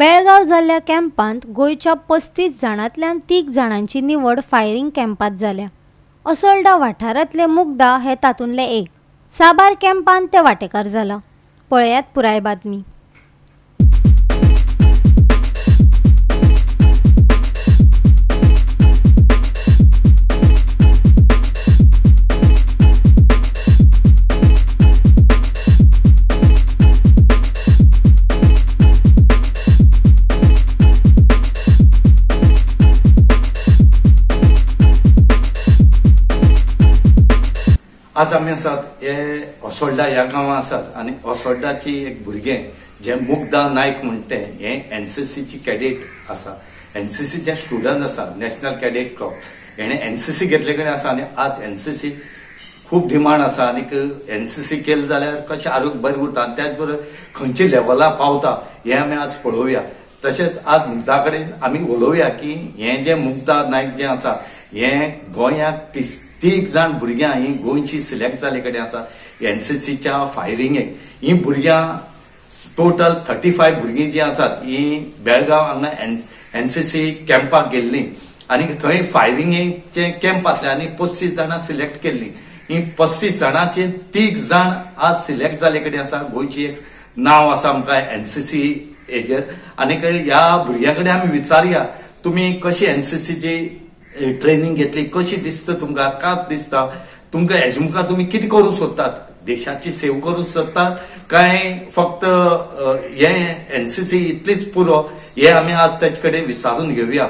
बेळगाव जाल्ल्या कॅम्पांत गोयच्या 35 जाणांतल्यान 3 जाणांची निवड फायरिंग कॅम्पांत जाल्या। असोल्डा वाठारांतले मुग्धा हे तातूंतले एक। साबार कॅम्पांत ते वांटेकार जाला। पळयात पुराय बातमी। आज आम्ही आसात हे असोल्डा ह्या गांवां आसात आनी असोल्डाची एक भुरगें जे मुग्धा नायक म्हणटे हे एनसीसीची कॅडेट आसा। एनसीसीचे स्टुडंट आसा, नॅशनल कॅडेट कॉर्प्स। हेणे एनसीसी घेतले कडेन आसा आनी आज एनसीसी खूप डिमांड आसा आनी एनसीसी केले जाल्यार कशें आरोग्य बरें उरता आनी त्याच बरोबर खंयच्या लेवला पावता हे आमी आज पळोवया। तशेंच आज मुग्धा कडेन आमी उलोवया की हे जे मुग्धा नायक जे आसा हे गोंयाक 30 जाण भुरग्यां ही गोंयची सिलेक्ट जाले कडेन आसा एनसीसीच्या फायरिंगेक। ही भुरग्यां टोटल 35 भुरगीं जी आसात ही बेळगाव हांगा एनसीसी कॅम्पाक गेल्लीं आनी थंय फायरिंगेचे कॅम्प आसले आनी 35 जाणां सिलेक्ट केल्लीं। ही 35 जाणांचे 3 जाण आज सिलेक्ट जाले कडेन आसा। गोंयची एक नांव आसा आमकां एनसीसी हेजेर आनी ह्या भुरग्यां कडेन आमी विचारया तुमी कशी एनसीसीची ट्रेनिंग घेतली, कशी दिसता तुमकां, कात दिसता तुमकां हेजे मुखार तुमी कितें करूंक सोदतात, देशाची सेवा करूंक सोदतात काय फक्त हे एनसीसी इतलीच पुरो हे आमी आज तेजे कडेन विचारून घेवया।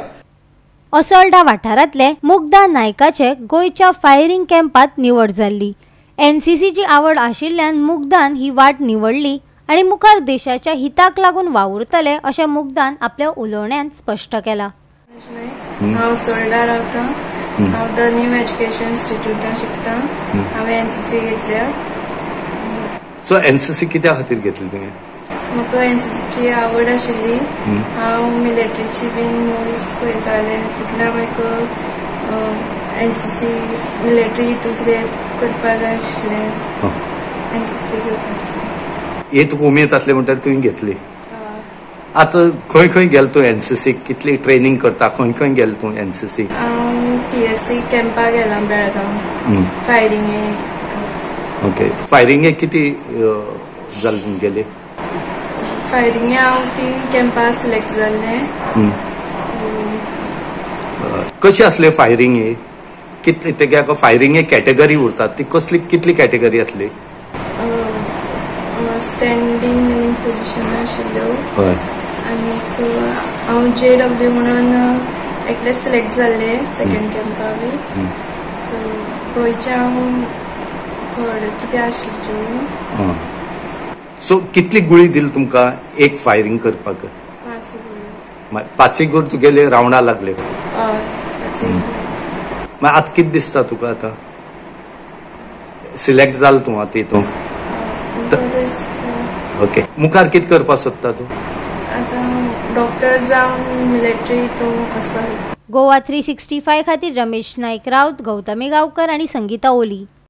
असोल्डा वाठारांतले मुग्धा नायकाचे गोंयच्या फायरिंग कॅम्पात निवड जाल्ली। एनसीसीची आवड आशिल्ल्यान मुग्धान ही वाट निवडली आनी मुखार देशाच्या हिताक लागून वावुरतले अशें मुग्धान आपल्या उलोवण्यांत स्पश्ट केला। हांव असोल्डा रावतां। हांव द न्यू एज्युकेशन इन्स्टिट्यूटान शिकतां। हांवें एनसीसी घेतल्या। सो एनसीसी कित्या खातीर घेतली तुवें? म्हाका एनसीसीची आवड आशिल्ली। हांव मिलिटरीची बीन मुवीज पळयताले तितूंतल्यान म्हाका एनसीसी मिलिटरी हितून कितें करपा जाय आशिल्लें एनसीसी घेवपाक। हे तुका उमेद आसली म्हणल्यार तुवें घेतली। आता खंय खंय गेल तूं एनसीसी, कितली ट्रेनिंग करता, खंय खंय गेल तूं एनसीसी? हांव टीएससी कॅम्पा गेला बेळगांव फायरिंगेक। ओके, फायरिंगेक किती जाल गेले? फायरिंगे हांव 3 कॅम्पा सिलेक्ट जाल्ले। कशी असले फायरिंग हे? कितली तेका फायरिंग कॅटेगरी उरतात ती कसली कितली कॅटेगरी आसली? स्टँडींग इन पोजिशन आशिल्ल्यो आनी हांव JW म्हणून एकले सिलेक्ट जाल्ले सेकंड कॅम्पा बी। सो गोंयचे हांव थर्ड कितें आशिल्ल्यो। सो कितली गुळी दिली तुमकां एक फायरिंग करपाक? 5 गुळी। 5 गुळ तुगेले रावंडा लागले? हय 5 गुळी। आतां कितें दिसता तुका? आतां सिलेक्ट जाल तूं आतां हितूंक? ओके, मुखार कितें करपाक सोदता तूं? आतां डॉक्टर जावन मिलिटरी हितून वचपाक। गोवा 365 खातीर रमेश नायक राउत, गौतमी गांवकर आनी संगीता ओली।